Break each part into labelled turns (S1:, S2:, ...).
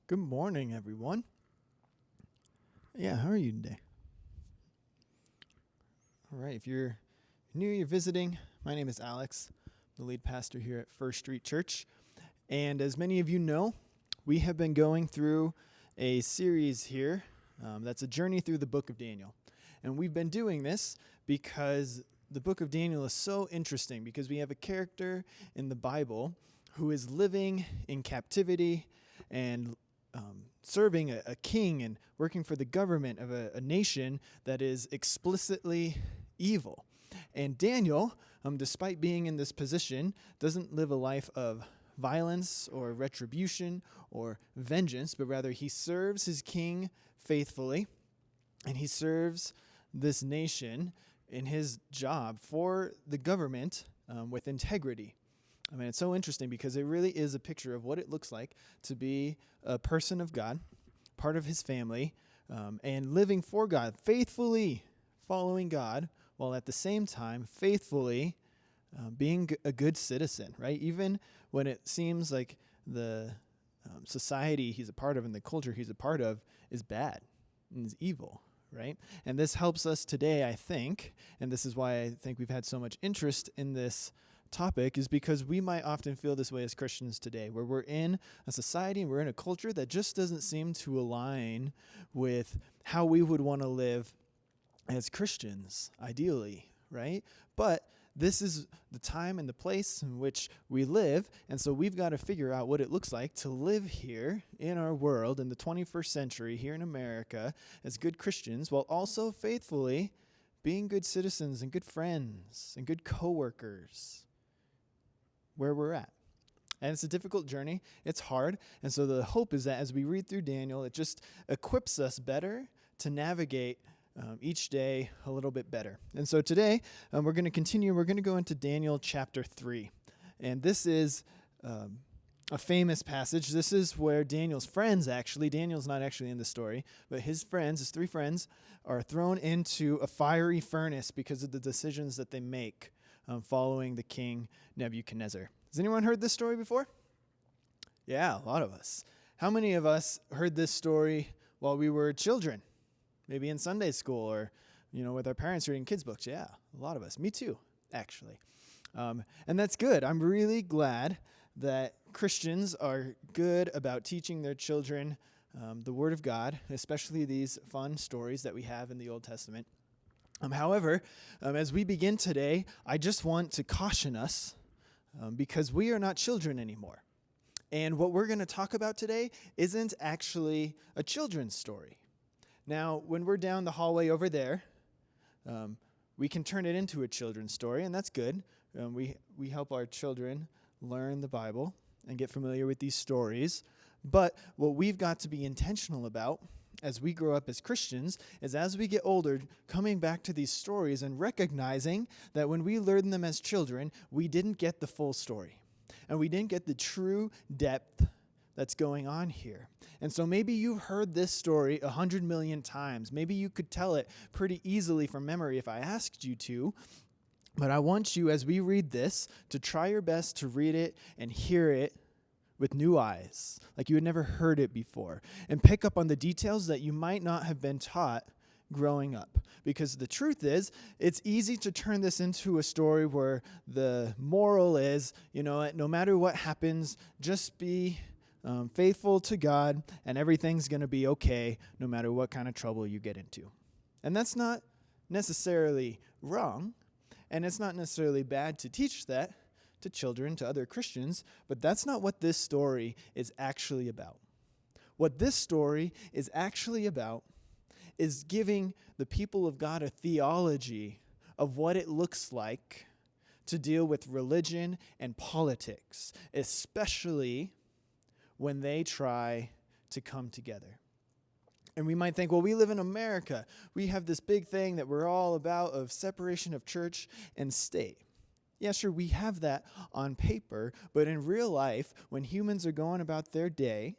S1: Good morning, everyone. Yeah, how are you today? All right, if you're new, you're visiting, my name is Alex, the lead pastor here at First Street Church. And as many of you know, we have been going through a series here that's a journey through the book of Daniel. And we've been doing this because the book of Daniel is so interesting because we have a character in the Bible who is living in captivity and serving a king and working for the government of a nation that is explicitly evil. And Daniel, despite being in this position, doesn't live a life of violence or retribution or vengeance, but rather he serves his king faithfully, and he serves this nation in his job for the government with integrity. I mean, it's so interesting because it really is a picture of what it looks like to be a person of God, part of his family, and living for God, faithfully following God, while at the same time faithfully being a good citizen, right? Even when it seems like the society he's a part of and the culture he's a part of is bad and is evil, right? And this helps us today, I think, and this is why I think we've had so much interest in this topic, is because we might often feel this way as Christians today, where we're in a society and we're in a culture that just doesn't seem to align with how we would want to live as Christians, ideally, right? But this is the time and the place in which we live, and so we've got to figure out what it looks like to live here in our world in the 21st century, here in America, as good Christians, while also faithfully being good citizens and good friends and good coworkers where we're at. And it's a difficult journey. It's hard. And so the hope is that as we read through Daniel, it just equips us better to navigate each day a little bit better. And so today, we're going to continue. We're going to go into Daniel chapter 3. And this is a famous passage. This is where Daniel's friends, Daniel's not actually in the story, but his three friends, are thrown into a fiery furnace because of the decisions that they make following the king Nebuchadnezzar. Has anyone heard this story before? Yeah, a lot of us. How many of us heard this story while we were children? Maybe in Sunday school or, with our parents reading kids' books. Yeah, a lot of us. Me too, actually. And that's good. I'm really glad that Christians are good about teaching their children the Word of God, especially these fun stories that we have in the Old Testament. However, as we begin today, I just want to caution us because we are not children anymore. And what we're going to talk about today isn't actually a children's story. Now, when we're down the hallway over there, we can turn it into a children's story, and that's good. We help our children learn the Bible and get familiar with these stories. But what we've got to be intentional about as we grow up as Christians is, as we get older, coming back to these stories and recognizing that when we learn them as children, we didn't get the full story. And we didn't get the true depth that's going on here. And so maybe you've heard this story 100 million times. Maybe you could tell it pretty easily from memory if I asked you to. But I want you, as we read this, to try your best to read it and hear it with new eyes, like you had never heard it before, and pick up on the details that you might not have been taught growing up. Because the truth is, it's easy to turn this into a story where the moral is, no matter what happens, just be faithful to God, and everything's going to be okay, no matter what kind of trouble you get into. And that's not necessarily wrong, and it's not necessarily bad to teach that to children, to other Christians, but that's not what this story is actually about. What this story is actually about is giving the people of God a theology of what it looks like to deal with religion and politics, especially when they try to come together. And we might think, well, we live in America. We have this big thing that we're all about of separation of church and state. Yeah, sure, we have that on paper, but in real life, when humans are going about their day,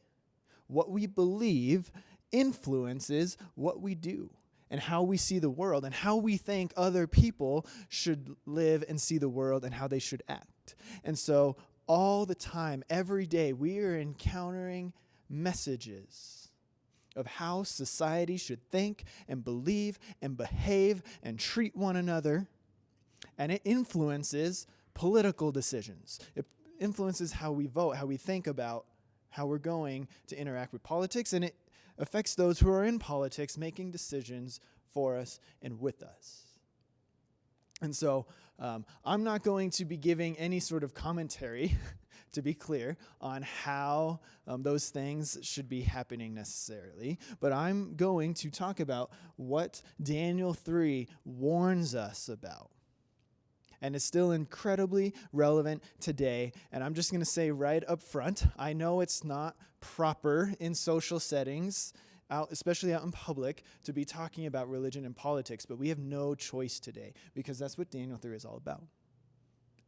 S1: what we believe influences what we do and how we see the world and how we think other people should live and see the world and how they should act. And so all the time, every day, we are encountering messages of how society should think and believe and behave and treat one another. And it influences political decisions. It influences how we vote, how we think about how we're going to interact with politics, and it affects those who are in politics making decisions for us and with us. And so I'm not going to be giving any sort of commentary, to be clear, on how those things should be happening necessarily, but I'm going to talk about what Daniel 3 warns us about. And it's still incredibly relevant today. And I'm just going to say right up front, I know it's not proper in social settings, especially out in public, to be talking about religion and politics, but we have no choice today because that's what Daniel 3 is all about.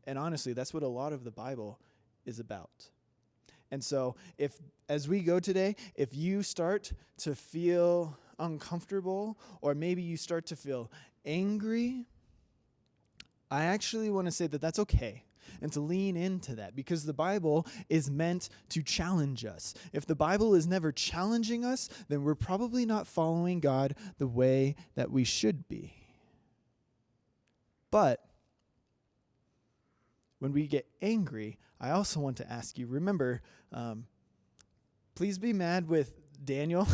S1: And honestly, that's what a lot of the Bible is about. And so as we go today, if you start to feel uncomfortable or maybe you start to feel angry, I actually want to say that that's okay and to lean into that because the Bible is meant to challenge us. If the Bible is never challenging us, then we're probably not following God the way that we should be. But when we get angry, I also want to ask you, remember, please be mad with Daniel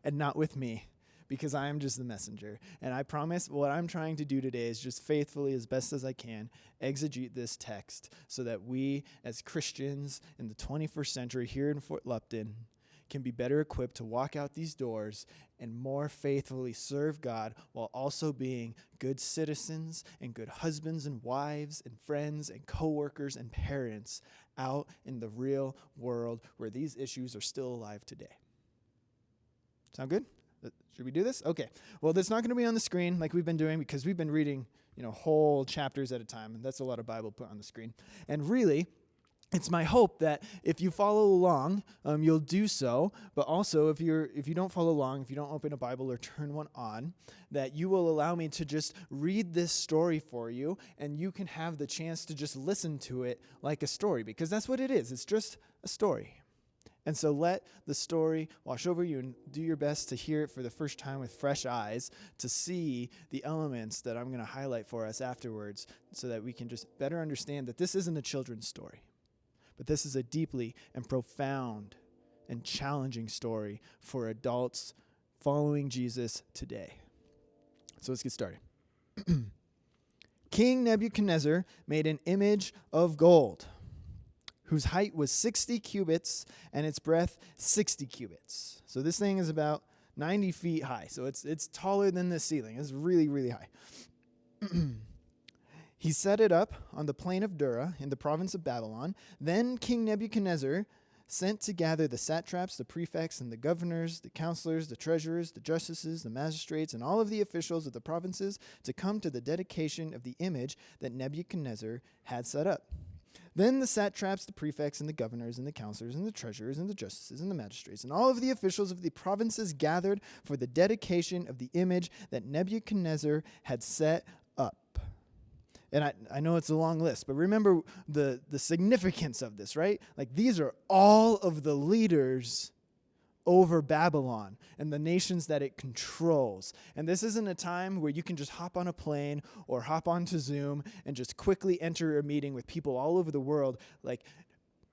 S1: and not with me, because I am just the messenger. And I promise what I'm trying to do today is just faithfully, as best as I can, exegete this text so that we as Christians in the 21st century here in Fort Lupton can be better equipped to walk out these doors and more faithfully serve God while also being good citizens and good husbands and wives and friends and coworkers and parents out in the real world where these issues are still alive today. Sound good? Should we do this? Okay. Well, that's not going to be on the screen like we've been doing because we've been reading, whole chapters at a time, and that's a lot of Bible put on the screen. And really, it's my hope that if you follow along, you'll do so. But also, if you don't follow along, if you don't open a Bible or turn one on, that you will allow me to just read this story for you, and you can have the chance to just listen to it like a story, because that's what it is. It's just a story. And so let the story wash over you and do your best to hear it for the first time with fresh eyes, to see the elements that I'm going to highlight for us afterwards so that we can just better understand that this isn't a children's story, but this is a deeply and profound and challenging story for adults following Jesus today. So let's get started. King Nebuchadnezzar made an image of gold, whose height was 60 cubits and its breadth 60 cubits. So this thing is about 90 feet high. So it's taller than the ceiling. It's really, really high. He set it up on the plain of Dura in the province of Babylon. Then King Nebuchadnezzar sent to gather the satraps, the prefects, and the governors, the counselors, the treasurers, the justices, the magistrates, and all of the officials of the provinces to come to the dedication of the image that Nebuchadnezzar had set up. Then the satraps, the prefects, and the governors, and the counselors, and the treasurers, and the justices, and the magistrates, and all of the officials of the provinces gathered for the dedication of the image that Nebuchadnezzar had set up. And I know it's a long list, but remember the significance of this, right? Like, these are all of the leaders over Babylon and the nations that it controls. And this isn't a time where you can just hop on a plane or hop onto Zoom and just quickly enter a meeting with people all over the world. Like,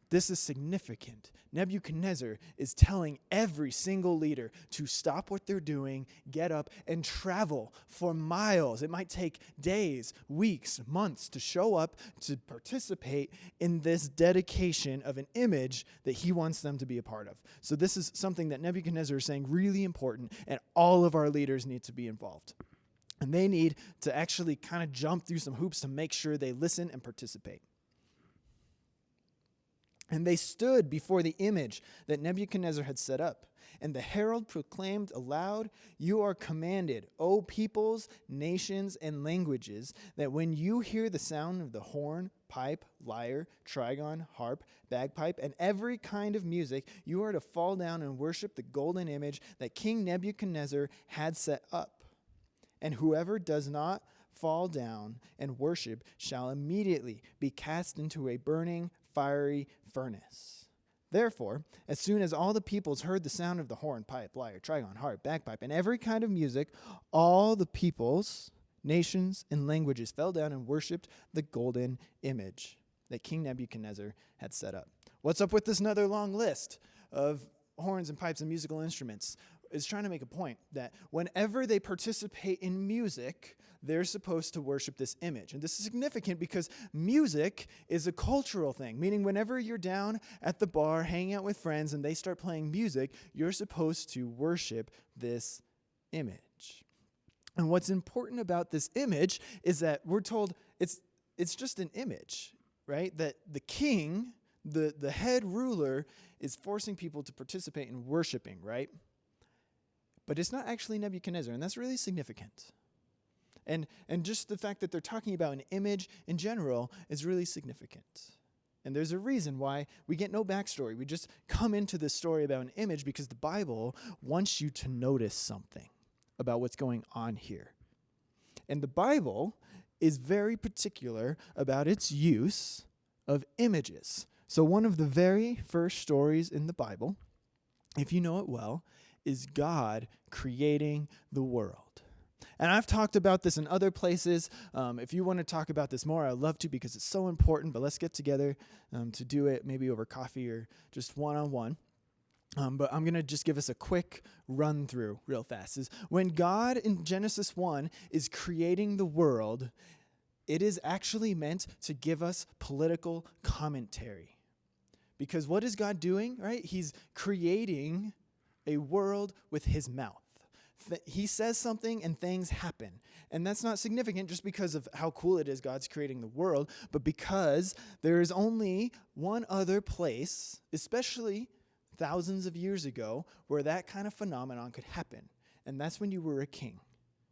S1: this is significant. Nebuchadnezzar is telling every single leader to stop what they're doing, get up, and travel for miles. It might take days, weeks, months to show up to participate in this dedication of an image that he wants them to be a part of. So this is something that Nebuchadnezzar is saying really important, and all of our leaders need to be involved. And they need to actually kind of jump through some hoops to make sure they listen and participate. And they stood before the image that Nebuchadnezzar had set up. And the herald proclaimed aloud, "You are commanded, O peoples, nations, and languages, that when you hear the sound of the horn, pipe, lyre, trigon, harp, bagpipe, and every kind of music, you are to fall down and worship the golden image that King Nebuchadnezzar had set up. And whoever does not fall down and worship shall immediately be cast into a burning fiery furnace. Therefore, as soon as all the peoples heard the sound of the horn, pipe, lyre, trigon, harp, bagpipe, and every kind of music, all the peoples, nations, and languages fell down and worshipped the golden image that King Nebuchadnezzar had set up. What's up with this another long list of horns and pipes and musical instruments? It's trying to make a point that whenever they participate in music, they're supposed to worship this image. And this is significant because music is a cultural thing, meaning whenever you're down at the bar hanging out with friends and they start playing music, you're supposed to worship this image. And what's important about this image is that we're told it's just an image, right? That the king, the head ruler, is forcing people to participate in worshiping, right? But it's not actually Nebuchadnezzar, and that's really significant. And just the fact that they're talking about an image in general is really significant. And there's a reason why we get no backstory. We just come into this story about an image because the Bible wants you to notice something about what's going on here. And the Bible is very particular about its use of images. So one of the very first stories in the Bible, if you know it well, is God creating the world. And I've talked about this in other places. If you want to talk about this more, I'd love to because it's so important, but let's get together to do it maybe over coffee or just one-on-one. But I'm going to just give us a quick run through real fast. Is when God in Genesis 1 is creating the world, it is actually meant to give us political commentary. Because what is God doing, right? He's creating a world with his mouth. He says something and things happen. And that's not significant just because of how cool it is God's creating the world, but because there is only one other place, especially thousands of years ago, where that kind of phenomenon could happen. And that's when you were a king.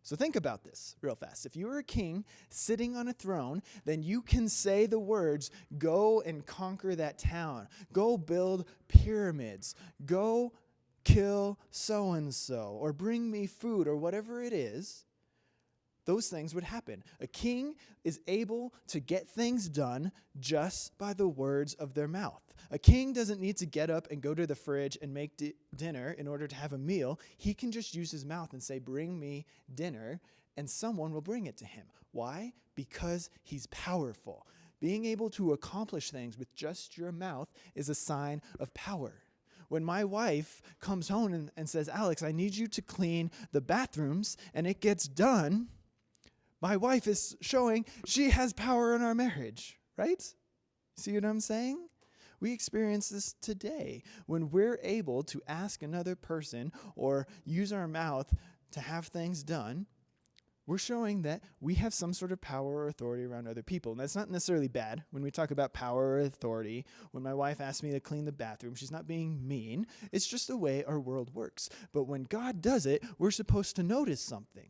S1: So think about this real fast. If you were a king sitting on a throne, then you can say the words, go and conquer that town. Go build pyramids. Go kill so-and-so, or bring me food, or whatever it is. Those things would happen. A king is able to get things done just by the words of their mouth. A king doesn't need to get up and go to the fridge and make dinner in order to have a meal. He can just use his mouth and say, bring me dinner, and someone will bring it to him. Why? Because he's powerful. Being able to accomplish things with just your mouth is a sign of power. When my wife comes home and says, Alex, I need you to clean the bathrooms, and it gets done, my wife is showing she has power in our marriage, right? See what I'm saying? We experience this today when we're able to ask another person or use our mouth to have things done. We're showing that we have some sort of power or authority around other people. And that's not necessarily bad when we talk about power or authority. When my wife asks me to clean the bathroom, she's not being mean. It's just the way our world works. But when God does it, we're supposed to notice something.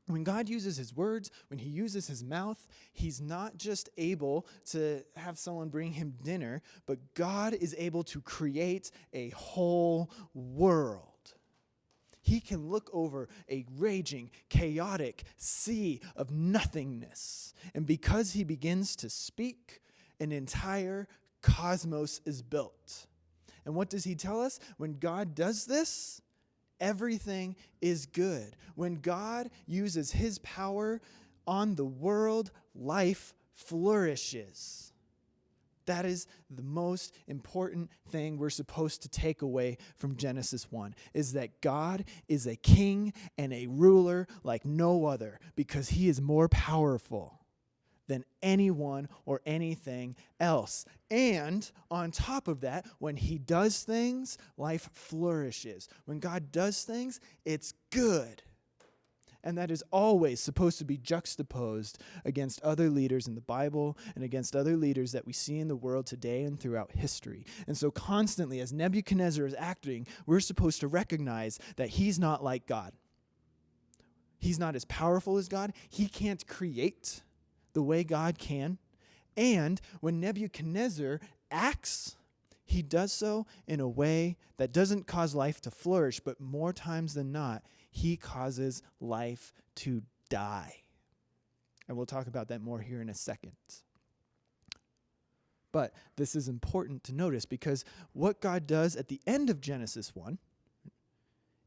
S1: When God uses his words, when he uses his mouth, he's not just able to have someone bring him dinner, but God is able to create a whole world. He can look over a raging, chaotic sea of nothingness. And because he begins to speak, an entire cosmos is built. And what does he tell us? When God does this, everything is good. When God uses his power on the world, life flourishes. That is the most important thing we're supposed to take away from Genesis 1, is that God is a king and a ruler like no other because he is more powerful than anyone or anything else. And on top of that, when he does things, life flourishes. When God does things, it's good. And that is always supposed to be juxtaposed against other leaders in the Bible and against other leaders that we see in the world today and throughout history. And so constantly, as Nebuchadnezzar is acting, we're supposed to recognize that he's not like God. He's not as powerful as God. He can't create the way God can. And when Nebuchadnezzar acts, he does so in a way that doesn't cause life to flourish, but more times than not, he causes life to die. And we'll talk about that more here in a second. But this is important to notice because what God does at the end of Genesis 1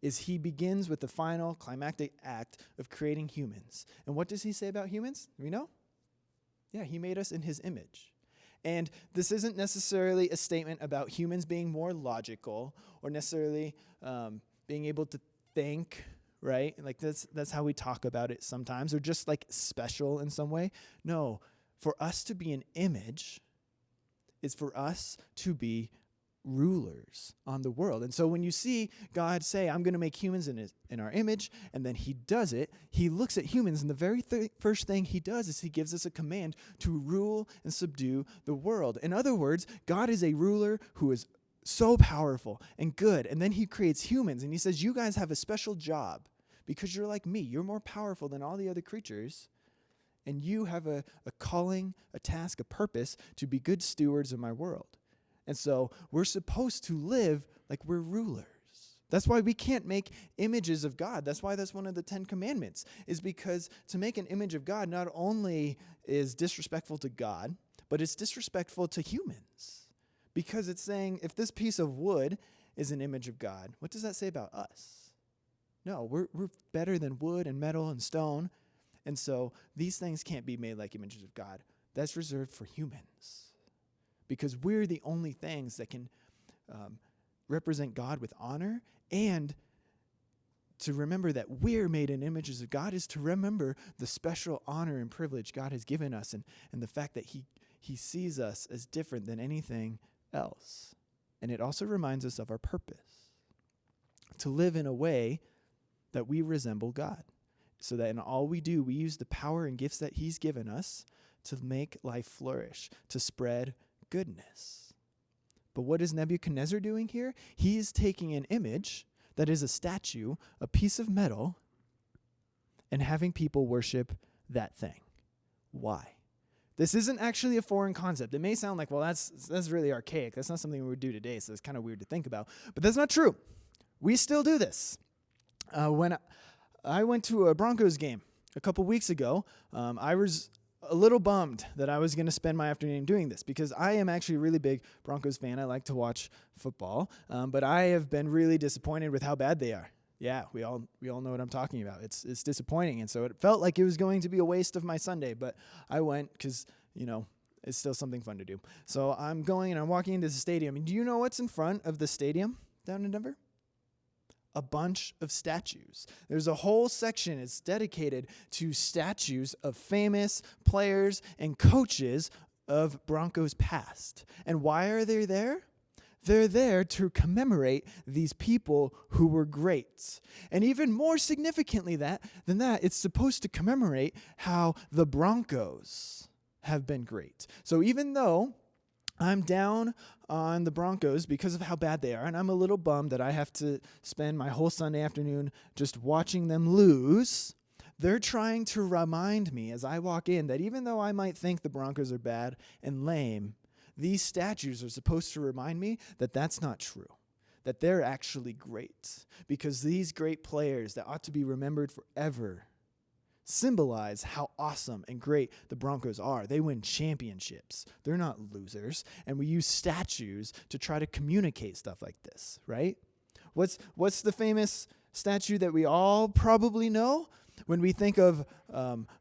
S1: is he begins with the final climactic act of creating humans. And what does he say about humans? Do we know? Yeah, he made us in his image. And this isn't necessarily a statement about humans being more logical or necessarily being able to think, right? Like that's how we talk about it sometimes, or just like special in some way. No, for us to be an image is for us to be rulers on the world. And so when you see God say, I'm going to make humans in our image, and then he does it, he looks at humans, and the very first thing he does is he gives us a command to rule and subdue the world. In other words, God is a ruler who is so powerful and good, and then he creates humans, and he says, you guys have a special job because you're like me. You're more powerful than all the other creatures, and you have a calling, a task, a purpose to be good stewards of my world. And so we're supposed to live like we're rulers. That's why we can't make images of God. That's why that's one of the 10 commandments, is because to make an image of God not only is disrespectful to God, but it's disrespectful to humans. Because it's saying, if this piece of wood is an image of God, what does that say about us? No, we're better than wood and metal and stone. And so these things can't be made like images of God. That's reserved for humans. Because we're the only things that can represent God with honor, and to remember that we're made in images of God is to remember the special honor and privilege God has given us, and the fact that he sees us as different than anything else. And it also reminds us of our purpose, to live in a way that we resemble God, so that in all we do, we use the power and gifts that he's given us to make life flourish, to spread goodness. But what is Nebuchadnezzar doing here? He is taking an image that is a statue, a piece of metal, and having people worship that thing. Why? This isn't actually a foreign concept. It may sound like, well, that's really archaic. That's not something we would do today, so it's kind of weird to think about. But that's not true. We still do this. When I went to a Broncos game a couple weeks ago, I was a little bummed that I was going to spend my afternoon doing this, because I am actually a really big Broncos fan. I like to watch football, but I have been really disappointed with how bad they are. Yeah, we all know what I'm talking about. It's disappointing, and so it felt like it was going to be a waste of my Sunday, but I went because, it's still something fun to do. So I'm going and I'm walking into the stadium, and do you know what's in front of the stadium down in Denver? A bunch of statues. There's a whole section. It's dedicated to statues of famous players and coaches of Broncos past. And why are they there? They're there to commemorate these people who were great. And even more significantly than that, it's supposed to commemorate how the Broncos have been great. So even though I'm down on the Broncos because of how bad they are, and I'm a little bummed that I have to spend my whole Sunday afternoon just watching them lose, they're trying to remind me as I walk in that even though I might think the Broncos are bad and lame, these statues are supposed to remind me that that's not true, that they're actually great, because these great players that ought to be remembered forever symbolize how awesome and great the Broncos are. They win championships. They're not losers. And we use statues to try to communicate stuff like this, right? What's the famous statue that we all probably know? When we think of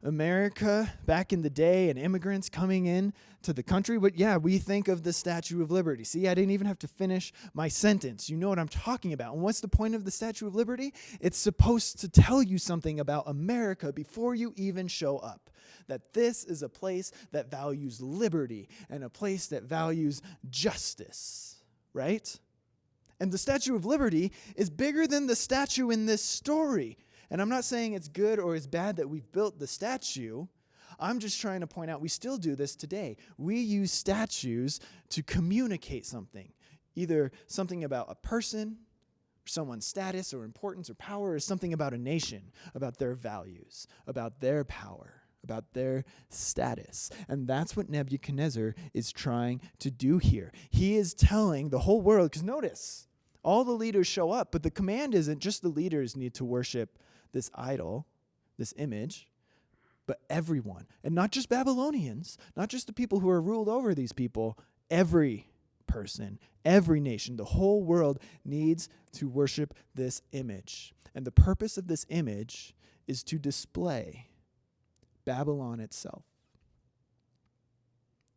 S1: America back in the day and immigrants coming in to the country, we think of the Statue of Liberty. See, I didn't even have to finish my sentence. You know what I'm talking about. And what's the point of the Statue of Liberty? It's supposed to tell you something about America before you even show up. That this is a place that values liberty and a place that values justice, right? And the Statue of Liberty is bigger than the statue in this story. And I'm not saying it's good or it's bad that we've built the statue. I'm just trying to point out we still do this today. We use statues to communicate something, either something about a person, someone's status or importance or power, or something about a nation, about their values, about their power, about their status. And that's what Nebuchadnezzar is trying to do here. He is telling the whole world, because notice, all the leaders show up, but the command isn't just the leaders need to worship this idol, this image, but everyone. And not just Babylonians, not just the people who are ruled over these people, every person, every nation, the whole world needs to worship this image. And the purpose of this image is to display Babylon itself.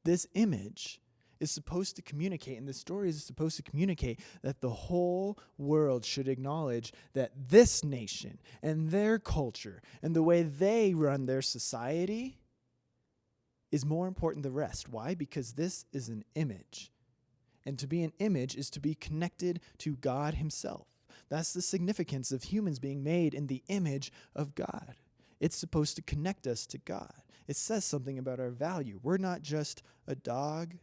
S1: This image is supposed to communicate, and the story is supposed to communicate that the whole world should acknowledge that this nation and their culture and the way they run their society is more important than the rest. Why? Because this is an image. And to be an image is to be connected to God himself. That's the significance of humans being made in the image of God. It's supposed to connect us to God. It says something about our value. We're not just a dog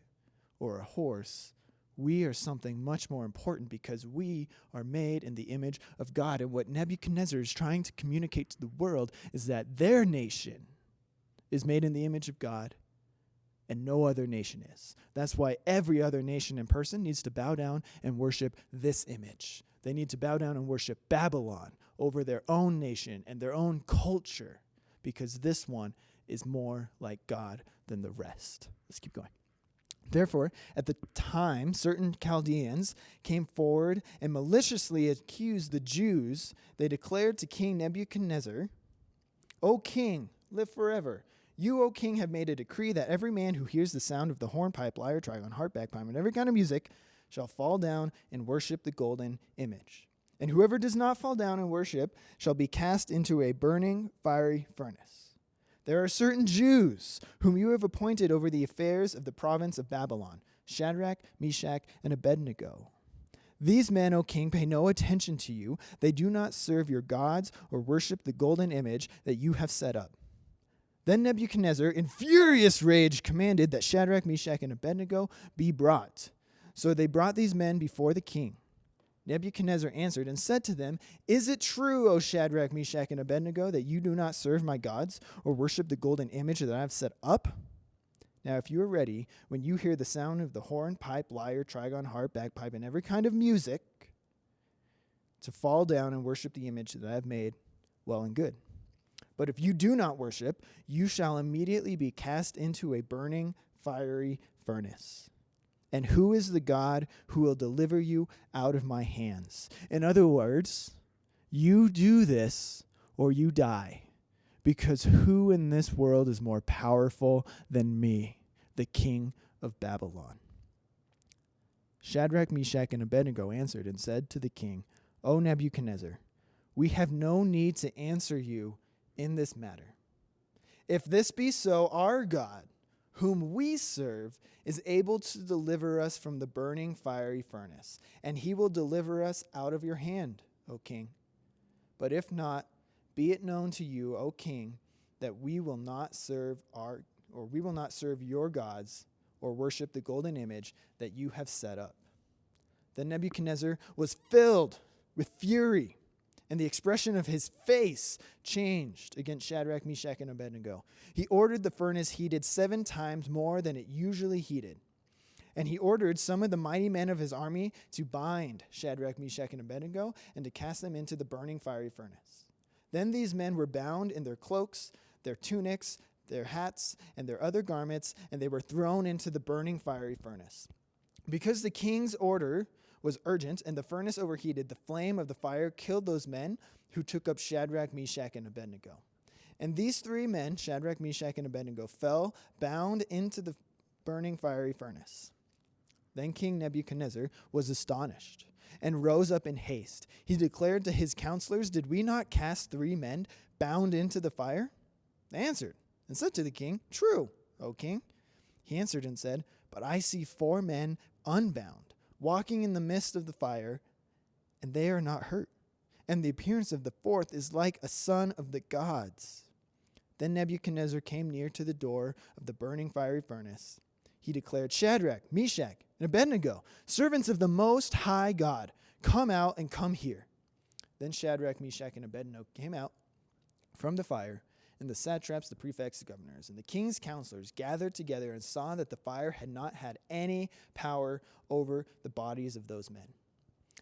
S1: or a horse. We are something much more important because we are made in the image of God. And what Nebuchadnezzar is trying to communicate to the world is that their nation is made in the image of God and no other nation is. That's why every other nation and person needs to bow down and worship this image. They need to bow down and worship Babylon over their own nation and their own culture because this one is more like God than the rest. Let's keep going. Therefore, at the time, certain Chaldeans came forward and maliciously accused the Jews. They declared to King Nebuchadnezzar, "O king, live forever. You, O king, have made a decree that every man who hears the sound of the hornpipe, lyre, trigon, harp, bagpipe, and every kind of music shall fall down and worship the golden image. And whoever does not fall down and worship shall be cast into a burning, fiery furnace. There are certain Jews whom you have appointed over the affairs of the province of Babylon, Shadrach, Meshach, and Abednego. These men, O king, pay no attention to you. They do not serve your gods or worship the golden image that you have set up." Then Nebuchadnezzar, in furious rage, commanded that Shadrach, Meshach, and Abednego be brought. So they brought these men before the king. Nebuchadnezzar answered and said to them, "Is it true, O Shadrach, Meshach, and Abednego, that you do not serve my gods or worship the golden image that I have set up? Now if you are ready, when you hear the sound of the horn, pipe, lyre, trigon, harp, bagpipe, and every kind of music, to fall down and worship the image that I have made, well and good. But if you do not worship, you shall immediately be cast into a burning, fiery furnace. And who is the God who will deliver you out of my hands?" In other words, you do this or you die. Because who in this world is more powerful than me, the king of Babylon? Shadrach, Meshach, and Abednego answered and said to the king, "O Nebuchadnezzar, we have no need to answer you in this matter. If this be so, our God, whom we serve, is able to deliver us from the burning fiery furnace, and he will deliver us out of your hand, O king. But if not, be it known to you, O king, that we will not serve your gods or worship the golden image that you have set up." Then Nebuchadnezzar was filled with fury, and the expression of his face changed against Shadrach, Meshach, and Abednego. He ordered the furnace heated 7 times more than it usually heated. And he ordered some of the mighty men of his army to bind Shadrach, Meshach, and Abednego and to cast them into the burning fiery furnace. Then these men were bound in their cloaks, their tunics, their hats, and their other garments, and they were thrown into the burning fiery furnace. Because the king's order was urgent, and the furnace overheated, the flame of the fire killed those men who took up Shadrach, Meshach, and Abednego. And these 3 men, Shadrach, Meshach, and Abednego, fell bound into the burning fiery furnace. Then King Nebuchadnezzar was astonished and rose up in haste. He declared to his counselors, "Did we not cast 3 men bound into the fire?" They answered and said to the king, "True, O king." He answered and said, "But I see 4 men unbound, walking in the midst of the fire, and they are not hurt. And the appearance of the 4th is like a son of the gods." Then Nebuchadnezzar came near to the door of the burning fiery furnace. He declared, "Shadrach, Meshach, and Abednego, servants of the Most High God, come out and come here." Then Shadrach, Meshach, and Abednego came out from the fire, and the satraps, the prefects, the governors, and the king's counselors gathered together and saw that the fire had not had any power over the bodies of those men.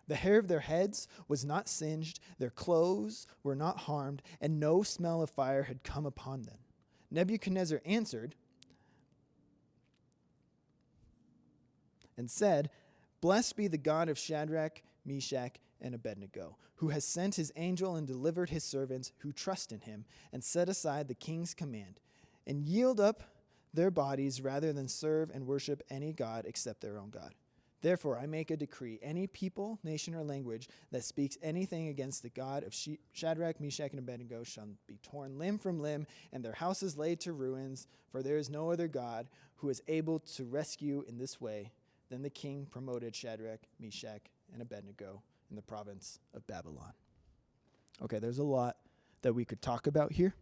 S1: The hair of their heads was not singed, their clothes were not harmed, and no smell of fire had come upon them. Nebuchadnezzar answered, and said, "Blessed be the God of Shadrach, Meshach, and Abednego, who has sent his angel and delivered his servants who trust in him, and set aside the king's command, and yield up their bodies rather than serve and worship any god except their own God. Therefore I make a decree, any people, nation, or language that speaks anything against the God of Shadrach, Meshach, and Abednego shall be torn limb from limb, and their houses laid to ruins, for there is no other God who is able to rescue in this way." Then the king promoted Shadrach, Meshach, and Abednego in the province of Babylon. Okay, there's a lot that we could talk about here.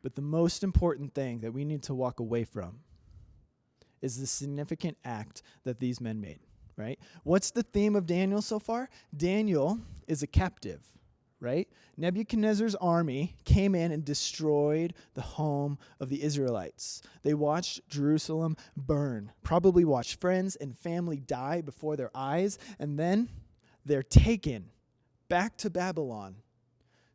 S1: But the most important thing that we need to walk away from is the significant act that these men made, right? What's the theme of Daniel so far? Daniel is a captive, right? Nebuchadnezzar's army came in and destroyed the home of the Israelites. They watched Jerusalem burn, probably watched friends and family die before their eyes, and then they're taken back to Babylon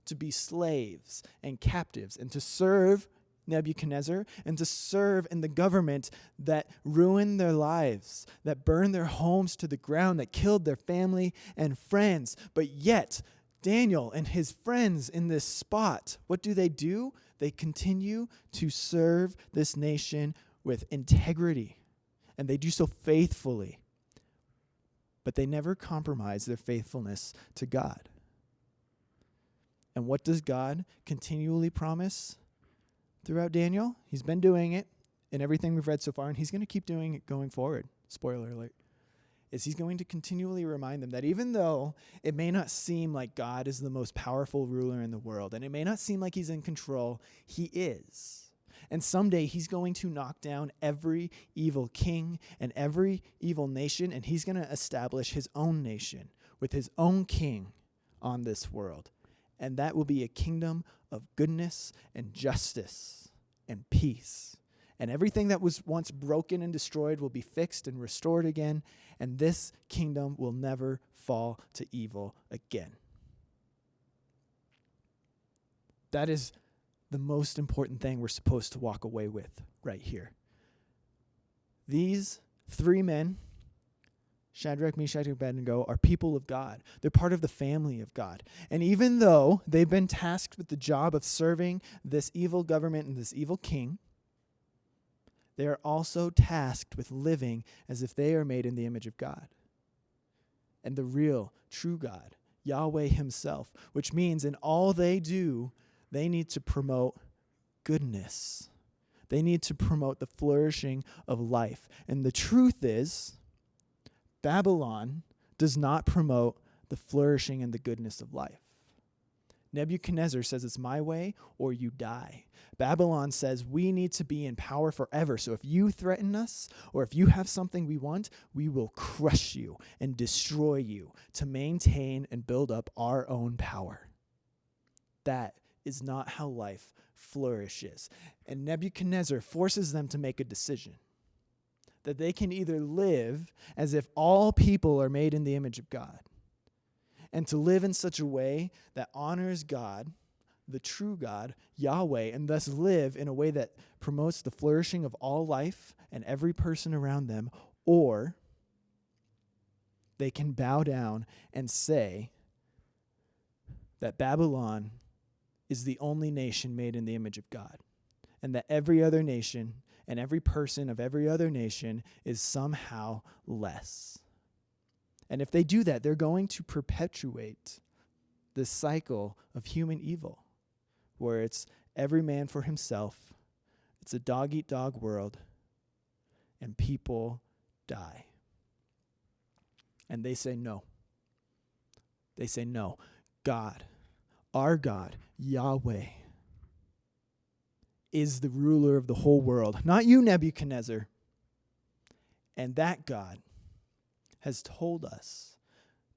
S1: to be slaves and captives and to serve Nebuchadnezzar and to serve in the government that ruined their lives, that burned their homes to the ground, that killed their family and friends. But yet, Daniel and his friends in this spot, what do? They continue to serve this nation with integrity, and they do so faithfully. But they never compromise their faithfulness to God. And what does God continually promise throughout Daniel? He's been doing it in everything we've read so far, and he's going to keep doing it going forward. Spoiler alert. Is he's going to continually remind them that even though it may not seem like God is the most powerful ruler in the world, and it may not seem like he's in control, he is. And someday he's going to knock down every evil king and every evil nation, and he's going to establish his own nation with his own king on this world. And that will be a kingdom of goodness and justice and peace. And everything that was once broken and destroyed will be fixed and restored again. And this kingdom will never fall to evil again. That is the most important thing we're supposed to walk away with right here. These three men, Shadrach, Meshach, and Abednego, are people of God. They're part of the family of God. And even though they've been tasked with the job of serving this evil government and this evil king, they are also tasked with living as if they are made in the image of God and the real, true God, Yahweh himself, which means in all they do, they need to promote goodness. They need to promote the flourishing of life. And the truth is, Babylon does not promote the flourishing and the goodness of life. Nebuchadnezzar says it's my way or you die. Babylon says we need to be in power forever. So if you threaten us or if you have something we want, we will crush you and destroy you to maintain and build up our own power. That is not how life flourishes. And Nebuchadnezzar forces them to make a decision. That they can either live as if all people are made in the image of God, and to live in such a way that honors God, the true God, Yahweh, and thus live in a way that promotes the flourishing of all life and every person around them, or they can bow down and say that Babylon is the only nation made in the image of God, and that every other nation and every person of every other nation is somehow less. And if they do that, they're going to perpetuate this cycle of human evil, where it's every man for himself, it's a dog-eat-dog world, and people die. And they say no. They say no. God, our God, Yahweh, is the ruler of the whole world. Not you, Nebuchadnezzar. And that God has told us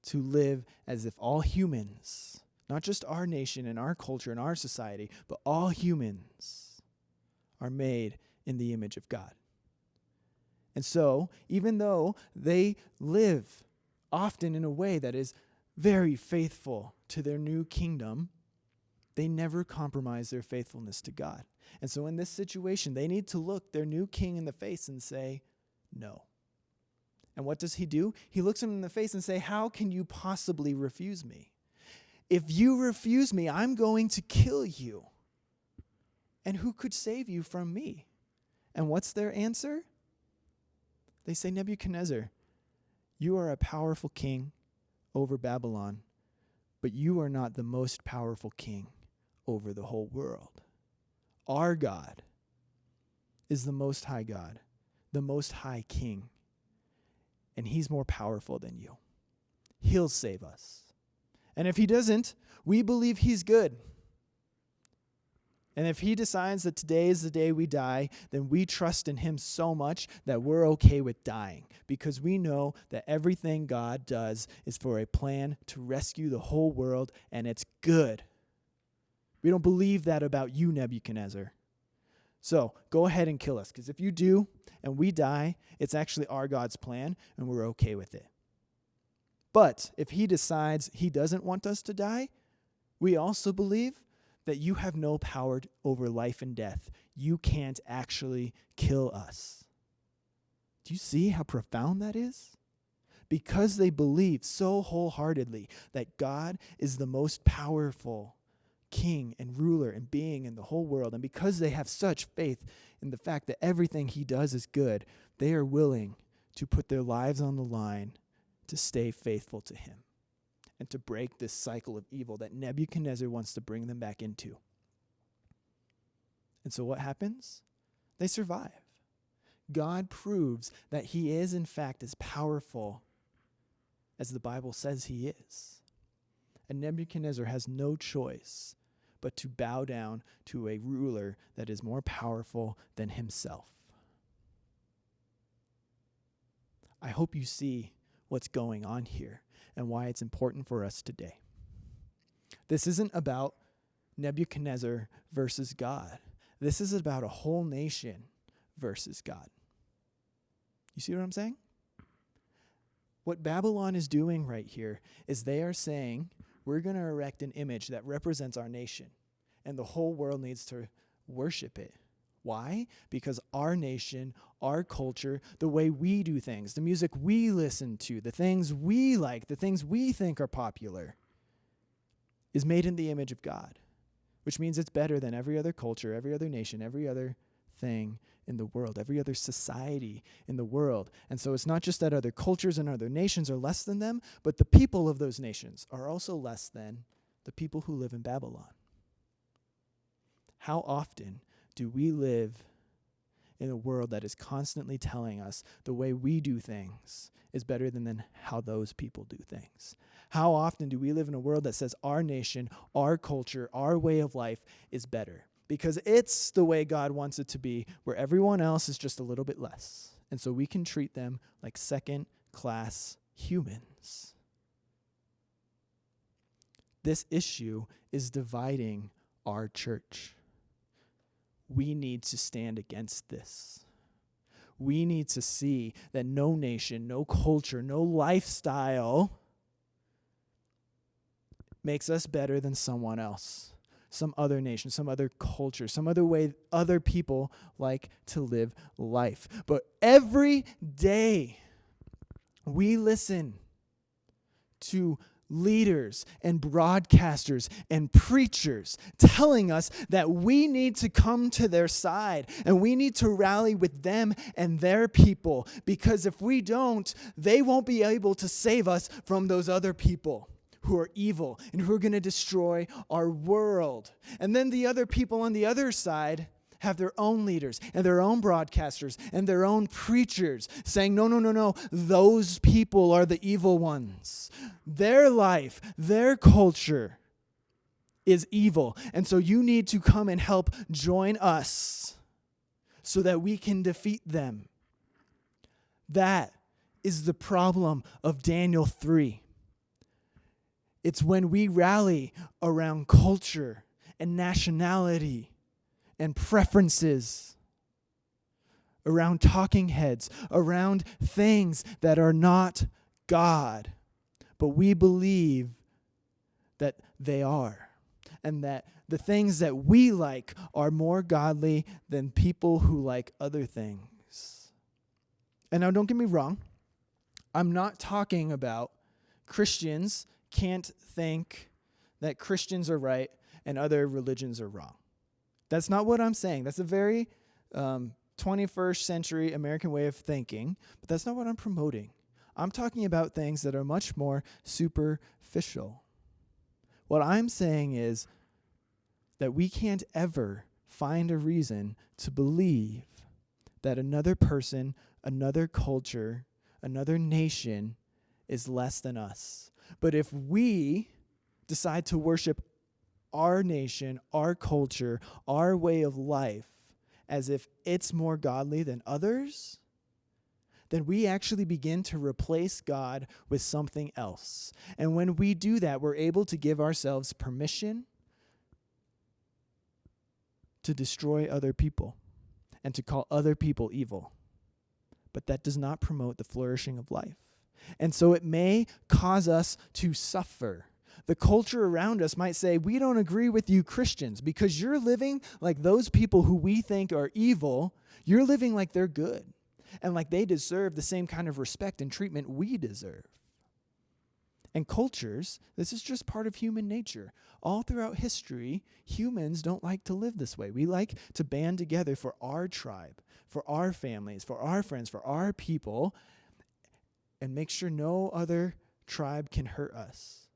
S1: to live as if all humans, not just our nation and our culture and our society, but all humans are made in the image of God. And so, even though they live often in a way that is very faithful to their new kingdom, they never compromise their faithfulness to God. And so in this situation, they need to look their new king in the face and say, no. And what does he do? He looks him in the face and say, how can you possibly refuse me? If you refuse me, I'm going to kill you. And who could save you from me? And what's their answer? They say, Nebuchadnezzar, you are a powerful king over Babylon, but you are not the most powerful king over the whole world. Our God is the Most High God, the Most High King, and he's more powerful than you. He'll save us. And if he doesn't, we believe he's good. And if he decides that today is the day we die, then we trust in him so much that we're okay with dying, because we know that everything God does is for a plan to rescue the whole world, and it's good. We don't believe that about you, Nebuchadnezzar. So go ahead and kill us, because if you do and we die, it's actually our God's plan, and we're okay with it. But if he decides he doesn't want us to die, we also believe that you have no power over life and death. You can't actually kill us. Do you see how profound that is? Because they believe so wholeheartedly that God is the most powerful king and ruler and being in the whole world, and because they have such faith in the fact that everything he does is good, they are willing to put their lives on the line to stay faithful to him and to break this cycle of evil that Nebuchadnezzar wants to bring them back into. And so what happens? They survive. God proves that he is, in fact, as powerful as the Bible says he is. And Nebuchadnezzar has no choice but to bow down to a ruler that is more powerful than himself. I hope you see what's going on here and why it's important for us today. This isn't about Nebuchadnezzar versus God. This is about a whole nation versus God. You see what I'm saying? What Babylon is doing right here is they are saying, we're going to erect an image that represents our nation, and the whole world needs to worship it. Why? Because our nation, our culture, the way we do things, the music we listen to, the things we like, the things we think are popular, is made in the image of God, which means it's better than every other culture, every other nation, every other thing in the world, every other society in the world. And so it's not just that other cultures and other nations are less than them, but the people of those nations are also less than the people who live in Babylon. How often do we live in a world that is constantly telling us the way we do things is better than how those people do things? How often do we live in a world that says our nation, our culture, our way of life is better? Because it's the way God wants it to be, where everyone else is just a little bit less. And so we can treat them like second-class humans. This issue is dividing our church. We need to stand against this. We need to see that no nation, no culture, no lifestyle makes us better than someone else, some other nation, some other culture, some other way other people like to live life. But every day we listen to leaders and broadcasters and preachers telling us that we need to come to their side and we need to rally with them and their people, because if we don't, they won't be able to save us from those other people who are evil and who are going to destroy our world. And then the other people on the other side have their own leaders and their own broadcasters and their own preachers saying, no, those people are the evil ones. Their life, their culture is evil. And so you need to come and help join us so that we can defeat them. That is the problem of Daniel 3. It's when we rally around culture and nationality and preferences, around talking heads, around things that are not God, but we believe that they are. and that the things that we like are more godly than people who like other things. And now don't get me wrong, I'm not talking about Christians can't think that Christians are right and other religions are wrong. That's not what I'm saying. That's a very 21st century American way of thinking, but that's not what I'm promoting. I'm talking about things that are much more superficial. What I'm saying is that we can't ever find a reason to believe that another person, another culture, another nation is less than us. But if we decide to worship our nation, our culture, our way of life as if it's more godly than others, then we actually begin to replace God with something else. And when we do that, we're able to give ourselves permission to destroy other people and to call other people evil. But that does not promote the flourishing of life. And so it may cause us to suffer. The culture around us might say, we don't agree with you Christians because you're living like those people who we think are evil. You're living like they're good and like they deserve the same kind of respect and treatment we deserve. And cultures, this is just part of human nature. All throughout history, humans don't like to live this way. We like to band together for our tribe, for our families, for our friends, for our people, and make sure no other tribe can hurt us,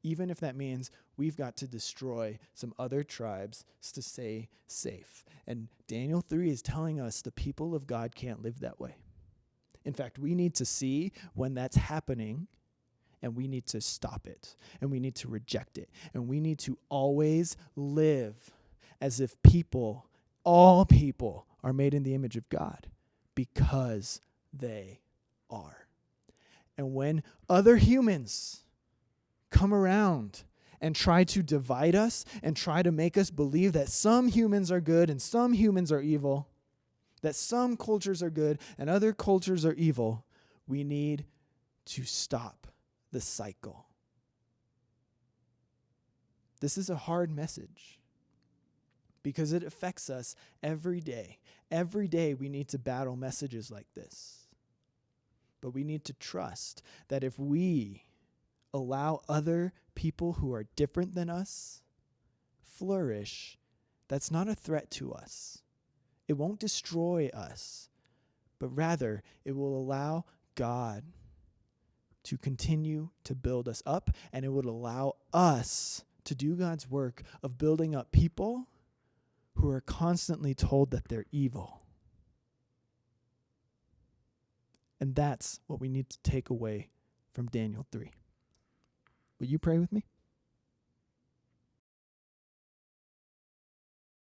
S1: even if that means we've got to destroy some other tribes to stay safe. And Daniel 3 is telling us the people of God can't live that way. In fact, we need to see when that's happening, and we need to stop it, and we need to reject it, and we need to always live as if people, all people, are made in the image of God because they are. And when other humans come around and try to divide us and try to make us believe that some humans are good and some humans are evil, that some cultures are good and other cultures are evil, we need to stop the cycle. This is a hard message because it affects us every day. Every day we need to battle messages like this. But we need to trust that if we allow other people who are different than us flourish, that's not a threat to us. It won't destroy us, but rather it will allow God to continue to build us up, and it would allow us to do God's work of building up people who are constantly told that they're evil. And that's what we need to take away from Daniel 3. Will you pray with me?